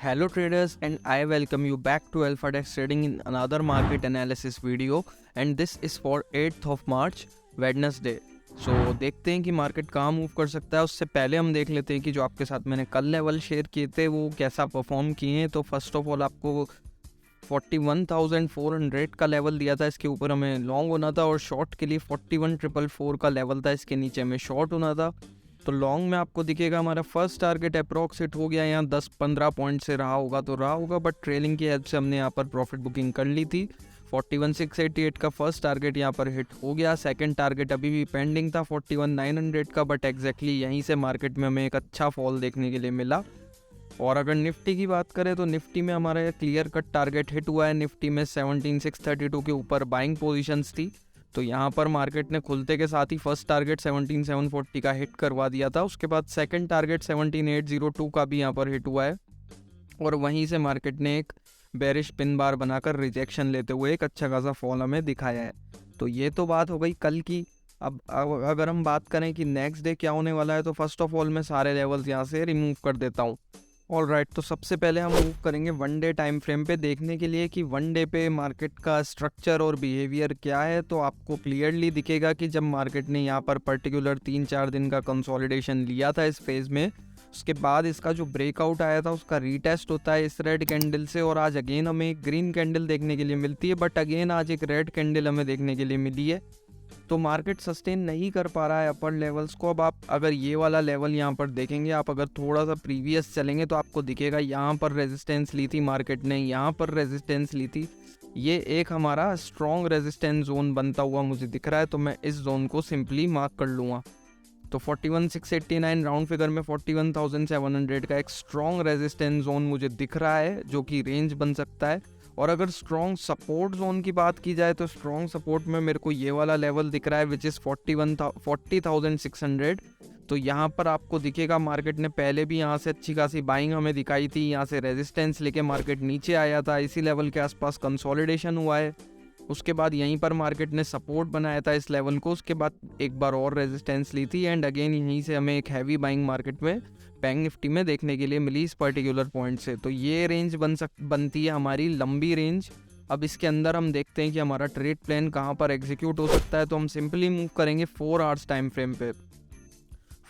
Hello traders, and I welcome you back to AlphaDex Trading in another market analysis video, and this is for 8th of March Wednesday. So देखते हैं कि market कहाँ move कर सकता है। उससे पहले हम देख लेते हैं कि जो आपके साथ मैंने कल लेवल शेयर किए थे वो कैसा परफॉर्म किए हैं। तो फर्स्ट ऑफ ऑल आपको 41,400 का लेवल दिया था, इसके ऊपर हमें लॉन्ग होना था, और शॉर्ट के लिए 41,444 का लेवल था, इसके नीचे हमें शॉर्ट होना था। तो लॉन्ग में आपको दिखेगा हमारा फर्स्ट टारगेट अप्रॉक्स हिट हो गया, यहाँ 10-15 पॉइंट से रहा होगा, बट ट्रेलिंग की हेल्प से हमने यहाँ पर प्रॉफिट बुकिंग कर ली थी। 41,688 का फर्स्ट टारगेट यहाँ पर हिट हो गया। सेकंड टारगेट अभी भी पेंडिंग था 41,900 का, बट एग्जैक्टली यहीं से मार्केट में हमें एक अच्छा फॉल देखने के लिए मिला। और अगर निफ्टी की बात करें तो निफ्टी में हमारा क्लियर कट टारगेट हिट हुआ है। निफ्टी में 17,632 के ऊपर बाइंग पोजीशंस थी, तो यहाँ पर मार्केट ने खुलते के साथ ही फर्स्ट टारगेट 17,740 का हिट करवा दिया था। उसके बाद सेकंड टारगेट 17,802 का भी यहाँ पर हिट हुआ है, और वहीं से मार्केट ने एक बेरिश पिन बार बनाकर रिजेक्शन लेते हुए एक अच्छा खासा फॉल हमें दिखाया है। तो ये तो बात हो गई कल की। अब अगर हम बात करें कि नेक्स्ट डे क्या होने वाला है, तो फर्स्ट ऑफ ऑल मैं सारे लेवल्स यहाँ से रिमूव कर देता हूँ। ऑल राइट, तो सबसे पहले हम मूव करेंगे वन डे टाइम फ्रेम पे देखने के लिए कि वन डे पे मार्केट का स्ट्रक्चर और बिहेवियर क्या है। तो आपको क्लियरली दिखेगा कि जब मार्केट ने यहाँ पर पर्टिकुलर 3-4 दिन का कंसोलिडेशन लिया था इस फेज़ में, उसके बाद इसका जो ब्रेकआउट आया था उसका रीटेस्ट होता है इस रेड कैंडल से, और आज अगेन हमें एक ग्रीन कैंडल देखने के लिए मिलती है, बट अगेन आज एक रेड कैंडल हमें देखने के लिए मिली है। तो मार्केट सस्टेन नहीं कर पा रहा है अपर लेवल्स को। अब आप अगर ये वाला लेवल यहाँ पर देखेंगे, आप अगर थोड़ा सा प्रीवियस चलेंगे तो आपको दिखेगा यहाँ पर रेजिस्टेंस ली थी मार्केट ने, यहाँ पर रेजिस्टेंस ली थी। ये एक हमारा स्ट्रॉन्ग रेजिस्टेंस जोन बनता हुआ मुझे दिख रहा है, तो मैं इस जोन को सिंपली मार्क कर लूँगा। तो 41,689 राउंड फिगर में 41,700 का एक स्ट्रॉन्ग रेजिस्टेंस जोन मुझे दिख रहा है, जो कि रेंज बन सकता है। और अगर स्ट्रॉन्ग सपोर्ट जोन की बात की जाए तो स्ट्रॉन्ग सपोर्ट में मेरे को ये वाला लेवल दिख रहा है, विच इज़ 40,600। तो यहाँ पर आपको दिखेगा मार्केट ने पहले भी यहाँ से अच्छी खासी बाइंग हमें दिखाई थी, यहाँ से रेजिस्टेंस लेके मार्केट नीचे आया था, इसी लेवल के आसपास कंसोलिडेशन हुआ है। उसके बाद यहीं पर मार्केट ने सपोर्ट बनाया था इस लेवल को, उसके बाद एक बार और रेजिस्टेंस ली थी, एंड अगेन यहीं से हमें एक हैवी बाइंग मार्केट में बैंक निफ्टी में देखने के लिए मिली इस पर्टिकुलर पॉइंट से। तो ये रेंज बनती है हमारी लंबी रेंज। अब इसके अंदर हम देखते हैं कि हमारा ट्रेड प्लान कहाँ पर एग्जीक्यूट हो सकता है। तो हम सिंपली मूव करेंगे 4 आवर्स टाइम फ्रेम पे।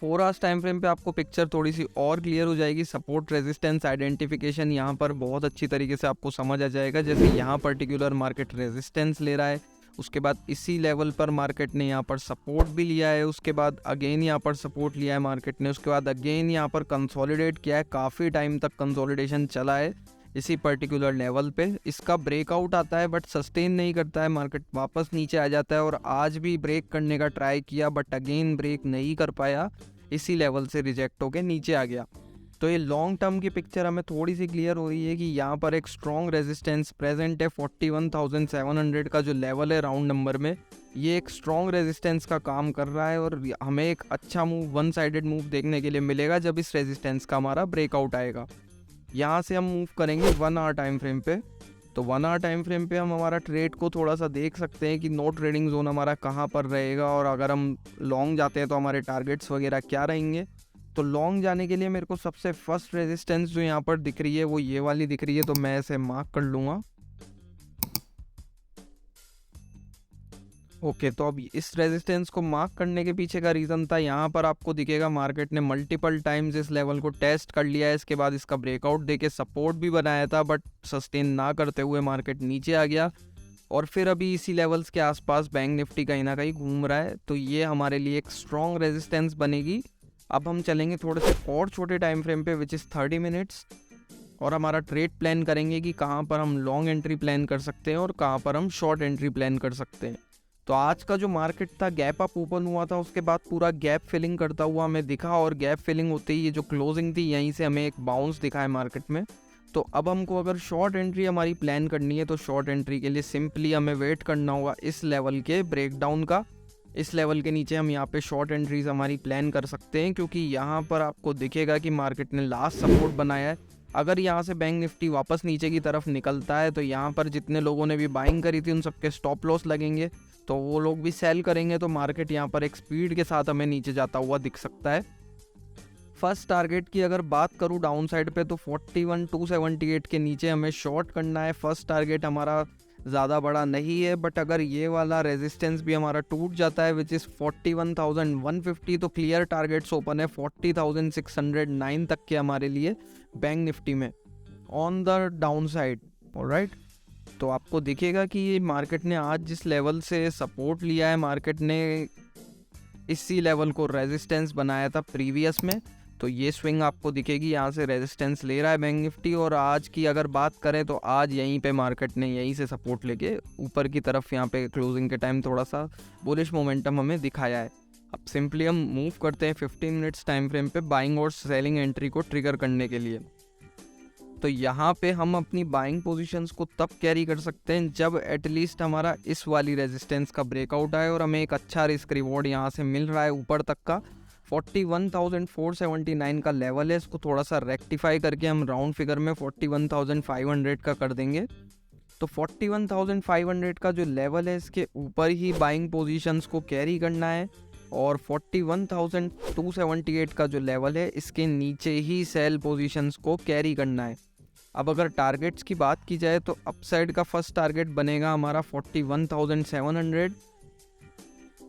4 आवर्स टाइम फ्रेम पे आपको पिक्चर थोड़ी सी और क्लियर हो जाएगी। सपोर्ट रेजिस्टेंस आइडेंटिफिकेशन यहाँ पर बहुत अच्छी तरीके से आपको समझ आ जाएगा। जैसे यहाँ पर्टिकुलर मार्केट रेजिस्टेंस ले रहा है, उसके बाद इसी लेवल पर मार्केट ने यहाँ पर सपोर्ट भी लिया है, उसके बाद अगेन यहाँ पर सपोर्ट लिया है मार्केट ने, उसके बाद अगेन यहाँ पर कंसोलिडेट किया है। काफ़ी टाइम तक कंसोलिडेशन चला है इसी पर्टिकुलर लेवल पे। इसका ब्रेकआउट आता है बट सस्टेन नहीं करता है, मार्केट वापस नीचे आ जाता है, और आज भी ब्रेक करने का ट्राई किया बट अगेन ब्रेक नहीं कर पाया, इसी लेवल से रिजेक्ट होकर नीचे आ गया। तो ये लॉन्ग टर्म की पिक्चर हमें थोड़ी सी क्लियर हो रही है कि यहाँ पर एक स्ट्रॉन्ग रेजिस्टेंस प्रेजेंट है। 41,700 का जो लेवल है राउंड नंबर में, ये एक स्ट्रॉन्ग रेजिस्टेंस का काम कर रहा है, और हमें एक अच्छा मूव, वन साइडेड मूव देखने के लिए मिलेगा जब इस रेजिस्टेंस का हमारा ब्रेकआउट आएगा। यहाँ से हम मूव करेंगे 1 आवर टाइम फ्रेम पे। तो 1 आवर टाइम फ्रेम पे हम हमारा ट्रेड को थोड़ा सा देख सकते हैं कि नो ट्रेडिंग जोन हमारा कहाँ पर रहेगा, और अगर हम लॉन्ग जाते हैं तो हमारे टारगेट्स वगैरह क्या रहेंगे। तो लॉन्ग जाने के लिए मेरे को सबसे फर्स्ट रेजिस्टेंस जो यहाँ पर दिख रही है वो ये वाली दिख रही है, तो मैं इसे मार्क कर लूँगा। ओके, तो अब इस रेजिस्टेंस को मार्क करने के पीछे का रीज़न था, यहाँ पर आपको दिखेगा मार्केट ने मल्टीपल टाइम्स इस लेवल को टेस्ट कर लिया है, इसके बाद इसका ब्रेकआउट देके सपोर्ट भी बनाया था, बट सस्टेन ना करते हुए मार्केट नीचे आ गया, और फिर अभी इसी लेवल्स के आसपास बैंक निफ्टी कहीं ना कहीं घूम रहा है। तो ये हमारे लिए एक स्ट्रॉन्ग रेजिस्टेंस बनेगी। अब हम चलेंगे थोड़े से और छोटे टाइम फ्रेम पे, विच इज़ 30 मिनट्स, और हमारा ट्रेड प्लान करेंगे कि कहाँ पर हम लॉन्ग एंट्री प्लान कर सकते हैं और कहाँ पर हम शॉर्ट एंट्री प्लान कर सकते हैं। तो आज का जो मार्केट था गैप अप ओपन हुआ था, उसके बाद पूरा गैप फिलिंग करता हुआ हमें दिखा, और गैप फिलिंग होते ही ये जो क्लोजिंग थी यहीं से हमें एक बाउंस दिखा है मार्केट में। तो अब हमको अगर शॉर्ट एंट्री हमारी प्लान करनी है, तो शॉर्ट एंट्री के लिए सिंपली हमें वेट करना होगा इस लेवल के ब्रेकडाउन का। इस लेवल के नीचे हम यहाँ पे शॉर्ट एंट्रीज हमारी प्लान कर सकते हैं, क्योंकि यहाँ पर आपको दिखेगा कि मार्केट ने लास्ट सपोर्ट बनाया है। अगर यहाँ से बैंक निफ्टी वापस नीचे की तरफ निकलता है, तो यहाँ पर जितने लोगों ने भी बाइंग करी थी उन सबके स्टॉप लॉस लगेंगे, तो वो लोग भी सेल करेंगे, तो मार्केट यहाँ पर एक स्पीड के साथ हमें नीचे जाता हुआ दिख सकता है। फर्स्ट टारगेट की अगर बात करूँ डाउन साइड पे तो 41,278 के नीचे हमें शॉर्ट करना है। फर्स्ट टारगेट हमारा ज़्यादा बड़ा नहीं है, बट अगर ये वाला रेजिस्टेंस भी हमारा टूट जाता है विच इज़ 41,150 तो क्लियर टारगेट्स ओपन है 40,609 तक के हमारे लिए बैंक निफ्टी में on the down side. Alright, तो आपको दिखेगा कि ये मार्केट ने आज जिस लेवल से सपोर्ट लिया है, मार्केट ने इसी लेवल को रेजिस्टेंस बनाया था प्रीवियस में, तो ये स्विंग आपको दिखेगी, यहाँ से रेजिस्टेंस ले रहा है बैंक निफ्टी। और आज की अगर बात करें तो आज यहीं पे मार्केट ने यहीं से सपोर्ट लेके ऊपर की तरफ यहाँ पे क्लोजिंग के टाइम थोड़ा सा बुलिश मोमेंटम हमें दिखाया है। अब सिंपली हम मूव करते हैं 15 मिनट्स टाइम फ्रेम पे बाइंग और सेलिंग एंट्री को ट्रिगर करने के लिए। तो यहाँ पे हम अपनी बाइंग पोजीशंस को तब कैरी कर सकते हैं जब एटलीस्ट हमारा इस वाली रेजिस्टेंस का ब्रेकआउट आए और हमें एक अच्छा रिस्क रिवॉर्ड यहाँ से मिल रहा है ऊपर तक का। 41,479 का लेवल है, इसको थोड़ा सा रेक्टिफाई करके हम राउंड फिगर में 41,500 का कर देंगे। तो 41,500 का जो लेवल है इसके ऊपर ही बाइंग पोजीशंस को कैरी करना है और 41,278 का जो लेवल है इसके नीचे ही सेल पोजीशंस को कैरी करना है। अब अगर टारगेट्स की बात की जाए तो अपसाइड का फर्स्ट टारगेट बनेगा हमारा 41,700।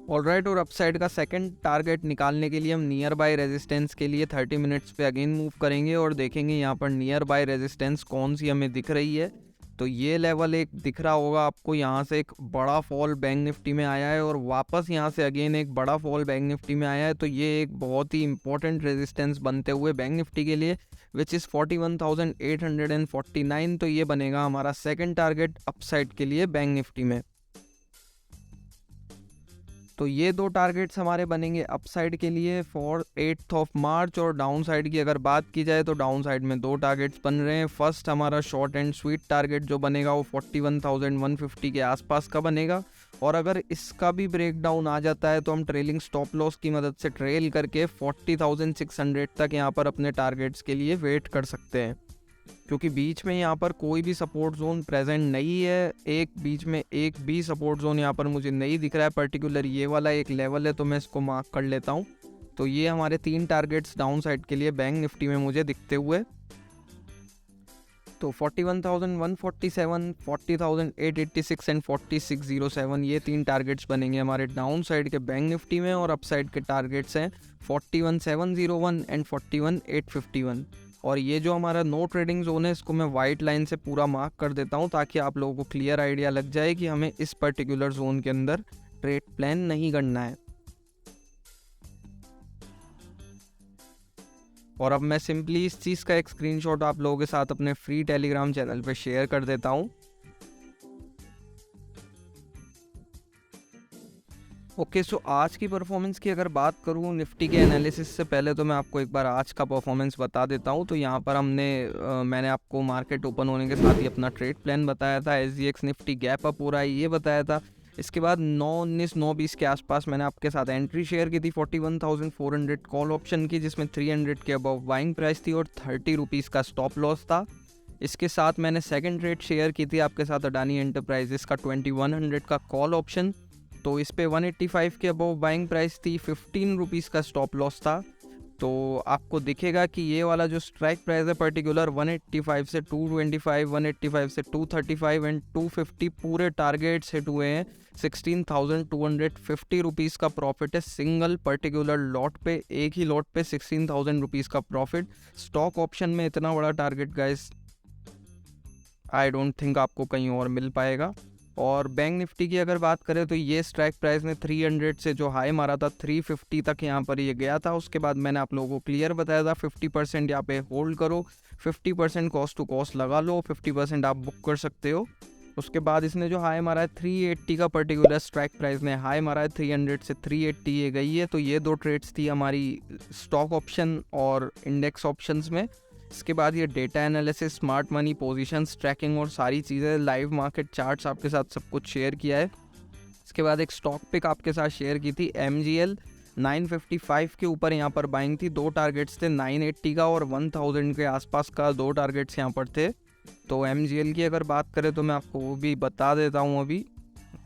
ऑलराइट, और अपसाइड का सेकंड टारगेट निकालने के लिए हम नियर बाय रेजिस्टेंस के लिए 30 मिनट्स पे अगेन मूव करेंगे और देखेंगे यहाँ पर नियर बाय रेजिस्टेंस कौन सी हमें दिख रही है। तो ये लेवल एक दिख रहा होगा आपको, यहाँ से एक बड़ा फॉल बैंक निफ्टी में आया है और वापस यहाँ से अगेन एक बड़ा फॉल बैंक निफ्टी में आया है। तो ये एक बहुत ही इंपॉर्टेंट रेजिस्टेंस बनते हुए बैंक निफ्टी के लिए विच इज़ 41,849। तो ये बनेगा हमारा सेकंड टारगेट अपसाइड के लिए बैंक निफ्टी में। तो ये दो टारगेट्स हमारे बनेंगे अपसाइड के लिए फॉर 8 मार्च। और डाउन साइड की अगर बात की जाए तो डाउन साइड में दो टारगेट्स बन रहे हैं। फर्स्ट हमारा शॉर्ट एंड स्वीट टारगेट जो बनेगा वो 41,150 के आसपास का बनेगा और अगर इसका भी ब्रेक डाउन आ जाता है तो हम ट्रेलिंग स्टॉप लॉस की मदद से ट्रेल करके 40,600 तक यहाँ पर अपने टारगेट्स के लिए वेट कर सकते हैं, क्योंकि बीच में यहाँ पर कोई भी सपोर्ट जोन प्रेजेंट नहीं है। बीच में एक भी सपोर्ट जोन यहाँ पर मुझे नहीं दिख रहा है, पर्टिकुलर ये वाला एक लेवल है तो मैं इसको मार्क कर लेता हूँ। तो ये हमारे 3 टारगेट्स डाउन साइड के लिए बैंक निफ्टी में मुझे दिखते हुए, तो 41,147, 40,886 एंड 4607 ये 3 टारगेट्स बनेंगे हमारे डाउन साइड के बैंक निफ्टी में। और अप साइड के टारगेट्स हैं 41,701 एंड 41,851। और ये जो हमारा नो ट्रेडिंग जोन है इसको मैं वाइट लाइन से पूरा मार्क कर देता हूँ ताकि आप लोगों को क्लियर आइडिया लग जाए कि हमें इस पर्टिकुलर जोन के अंदर ट्रेड प्लान नहीं करना है। और अब मैं सिंपली इस चीज़ का एक स्क्रीनशॉट आप लोगों के साथ अपने फ्री टेलीग्राम चैनल पे शेयर कर देता हूँ। ओके, सो आज की परफॉर्मेंस की अगर बात करूँ निफ्टी के एनालिसिस से पहले तो मैं आपको एक बार आज का परफॉर्मेंस बता देता हूँ। तो यहाँ पर मैंने आपको मार्केट ओपन होने के साथ ही अपना ट्रेड प्लान बताया था। SGX निफ्टी गैप अप हो रहा है ये बताया था। इसके बाद 9:19 9:20 के आसपास मैंने आपके साथ एंट्री शेयर की थी 41,400 कॉल ऑप्शन की, जिसमें 300 के अबव बाइंग प्राइस थी और 30 रुपीज़ का स्टॉप लॉस था। इसके साथ मैंने सेकंड ट्रेड शेयर की थी आपके साथ अडानी एंटरप्राइजेस का 2100 का कॉल ऑप्शन, तो इस पे 185 के अबव बाइंग प्राइस थी, 15 रुपीज़ का स्टॉप लॉस था। तो आपको दिखेगा कि ये वाला जो स्ट्राइक प्राइस है पर्टिकुलर 185 से 225, 185 से 235 एंड 250 पूरे टारगेट्स हिट हुए हैं। 16,250 रुपीज़ का प्रॉफिट है सिंगल पर्टिकुलर लॉट पे, एक ही लॉट पे 16,000 रुपीज़ का प्रॉफिट। स्टॉक ऑप्शन में इतना बड़ा target guys I don't think आपको कहीं और मिल पाएगा। और बैंक निफ्टी की अगर बात करें तो ये स्ट्राइक प्राइस ने 300 से जो हाई मारा था 350 तक यहाँ पर ये गया था। उसके बाद मैंने आप लोगों को क्लियर बताया था 50% यहाँ पे होल्ड करो, 50% कॉस्ट टू कॉस्ट लगा लो, 50% आप बुक कर सकते हो। उसके बाद इसने जो हाई मारा है 380 का पर्टिकुलर स्ट्राइक प्राइस ने हाई मारा है, 300 से 380 ये गई है। तो ये दो ट्रेड्स थी हमारी स्टॉक ऑप्शन और इंडेक्स ऑप्शंस में। इसके बाद ये data analysis, smart money, positions tracking और सारी चीज़ें, लाइव मार्केट चार्ट्स आपके साथ सब कुछ शेयर किया है। इसके बाद एक स्टॉक पिक आपके साथ शेयर की थी MGL 955 के ऊपर यहाँ पर बाइंग थी। 2 टारगेट्स थे 980 का और 1000 के आसपास का 2 टारगेट्स यहाँ पर थे। तो MGL की अगर बात करें तो मैं आपको वो भी बता देता हूँ अभी।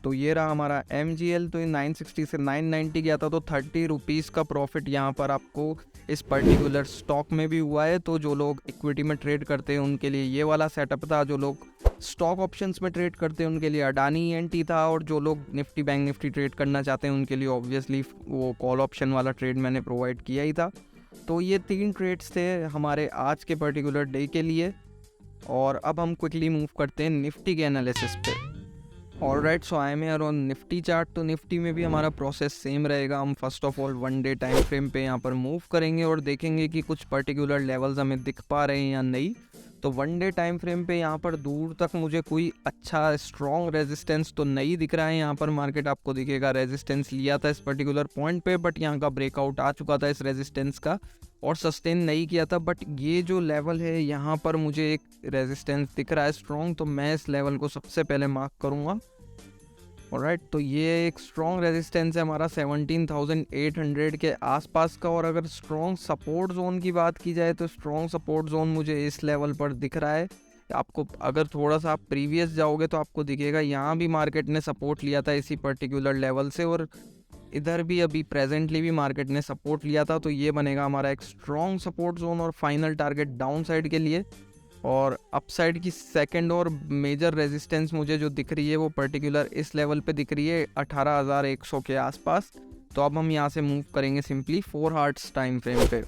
तो ये रहा हमारा MGL, तो ये 960 से 990 गया था, तो 30 रुपीज़ का प्रॉफिट यहाँ पर आपको इस पर्टिकुलर स्टॉक में भी हुआ है। तो जो लोग इक्विटी में ट्रेड करते हैं उनके लिए ये वाला सेटअप था, जो लोग स्टॉक ऑप्शंस में ट्रेड करते हैं उनके लिए अडानी ENT था, और जो लोग निफ्टी बैंक निफ्टी ट्रेड करना चाहते हैं उनके लिए ऑब्वियसली वो कॉल ऑप्शन वाला ट्रेड मैंने प्रोवाइड किया ही था। तो ये 3 ट्रेड्स थे हमारे आज के पर्टिकुलर डे के लिए। और अब हम क्विकली मूव करते हैं निफ्टी के एनालिसिस पे। Alright, so I am here on Nifty chart. तो निफ्टी में भी हमारा प्रोसेस सेम रहेगा। हम first of all 1 day time frame पे यहाँ पर मूव करेंगे और देखेंगे कि कुछ पर्टिकुलर लेवल्स हमें दिख पा रहे हैं या नहीं। तो 1 डे टाइम फ्रेम पे यहाँ पर दूर तक मुझे कोई अच्छा स्ट्रॉन्ग रेजिस्टेंस तो नहीं दिख रहा है। यहाँ पर मार्केट आपको दिखेगा रेजिस्टेंस लिया था इस पर्टिकुलर पॉइंट पे, बट यहाँ का ब्रेकआउट आ चुका था इस रेजिस्टेंस का और सस्टेन नहीं किया था। बट ये जो लेवल है यहाँ पर मुझे एक रेजिस्टेंस दिख रहा है स्ट्रॉन्ग, तो मैं इस लेवल को सबसे पहले मार्क करूँगा। ऑलराइट, तो ये एक स्ट्रॉन्ग रेजिस्टेंस है हमारा 17,800 के आसपास का। और अगर स्ट्रॉन्ग सपोर्ट जोन की बात की जाए तो स्ट्रॉन्ग सपोर्ट जोन मुझे इस लेवल पर दिख रहा है। आपको अगर थोड़ा सा आप प्रीवियस जाओगे तो आपको दिखेगा यहाँ भी मार्केट ने सपोर्ट लिया था इसी पर्टिकुलर लेवल से, और इधर भी अभी प्रेजेंटली भी मार्केट ने सपोर्ट लिया था। तो ये बनेगा हमारा एक स्ट्रॉन्ग सपोर्ट जोन और फाइनल टारगेट डाउन साइड के लिए। और अपसाइड की सेकंड और मेजर रेजिस्टेंस मुझे जो दिख रही है वो पर्टिकुलर इस लेवल पे दिख रही है 18,100 के आसपास। तो अब हम यहाँ से मूव करेंगे सिंपली 4 आवर्स टाइम फ्रेम पे।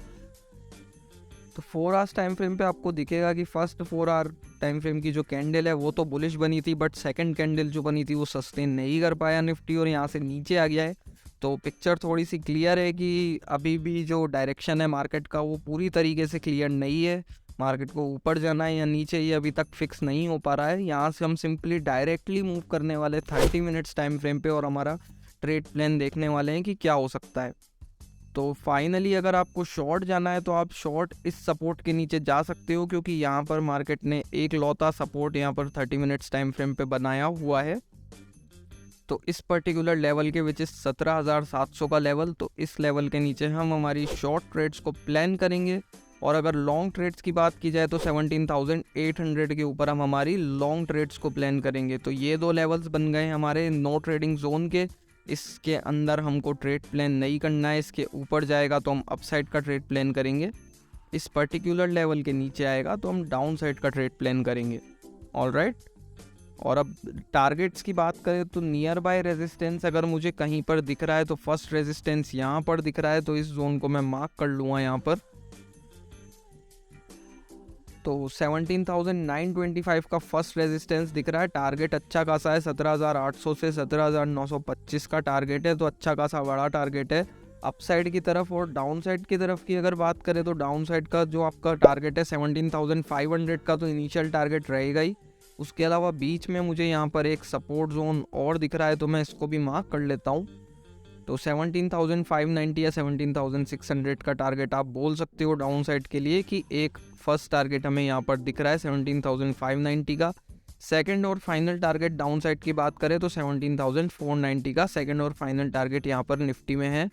तो 4 आवर्स टाइम फ्रेम पे आपको दिखेगा कि फर्स्ट 4 आवर टाइम फ्रेम की जो कैंडल है वो तो बुलिश बनी थी, बट सेकंड कैंडल जो बनी थी वो सस्टेन नहीं कर पाया निफ्टी और यहाँ से नीचे आ गया है। तो पिक्चर थोड़ी सी क्लियर है कि अभी भी जो डायरेक्शन है मार्केट का वो पूरी तरीके से क्लियर नहीं है। मार्केट को ऊपर जाना है या नीचे ये अभी तक फिक्स नहीं हो पा रहा है। यहाँ से हम सिंपली डायरेक्टली मूव करने वाले 30 मिनट्स टाइम फ्रेम पे और हमारा ट्रेड प्लान देखने वाले हैं कि क्या हो सकता है। तो फाइनली अगर आपको शॉर्ट जाना है तो आप शॉर्ट इस सपोर्ट के नीचे जा सकते हो, क्योंकि यहाँ पर मार्केट ने एक लौता सपोर्ट यहाँ पर 30 मिनट्स टाइम फ्रेम पे बनाया हुआ है। तो इस पर्टिकुलर लेवल के विच इज 17,700 का लेवल। तो इस लेवल के नीचे हम हमारी शॉर्ट ट्रेड्स को प्लान करेंगे। और अगर लॉन्ग ट्रेड्स की बात की जाए तो 17,800 के ऊपर हम हमारी लॉन्ग ट्रेड्स को प्लान करेंगे। तो ये 2 लेवल्स बन गए हमारे नो ट्रेडिंग जोन के। इसके अंदर हमको ट्रेड प्लान नहीं करना है। इसके ऊपर जाएगा तो हम अपसाइड का ट्रेड प्लान करेंगे, इस पर्टिकुलर लेवल के नीचे आएगा तो हम डाउन साइड का ट्रेड प्लान करेंगे। ऑलराइट, और अब टारगेट्स की बात करें तो नियर बाय रेजिस्टेंस अगर मुझे कहीं पर दिख रहा है तो फर्स्ट रेजिस्टेंस यहाँ पर दिख रहा है, तो इस जोन को मैं मार्क कर लूँगा यहाँ पर। तो 17,925 का फर्स्ट रेजिस्टेंस दिख रहा है। टारगेट अच्छा खासा है, 17,800 से 17,925 का टारगेट है, तो अच्छा खासा बड़ा टारगेट है अपसाइड की तरफ। और डाउन साइड की तरफ की अगर बात करें तो डाउन साइड का जो आपका टारगेट है 17,500 का तो इनिशियल टारगेट रहेगा ही। उसके अलावा बीच में मुझे यहाँ पर एक सपोर्ट जोन और दिख रहा है, तो मैं इसको भी मार्क कर लेता हूँ। तो 17,590 या 17,600 का टारगेट आप बोल सकते हो डाउन साइड के लिए, कि एक फर्स्ट टारगेट हमें यहाँ पर दिख रहा है 17,590 का। सेकंड और फाइनल टारगेट डाउन साइड की बात करें तो 17,490 का सेकंड और फाइनल टारगेट यहाँ पर निफ्टी में है।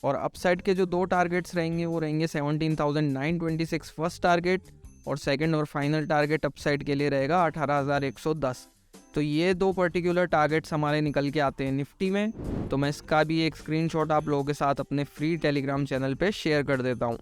और अपसाइड के जो 2 टारगेट्स रहेंगे वो रहेंगे 17,926 फर्स्ट टारगेट, और सेकंड और फाइनल टारगेट अपसाइड के लिए रहेगा 18,110। तो ये 2 पर्टिकुलर टारगेट्स हमारे निकल के आते हैं निफ्टी में। तो मैं इसका भी एक स्क्रीनशॉट आप लोगों के साथ अपने फ्री टेलीग्राम चैनल पे शेयर कर देता हूँ।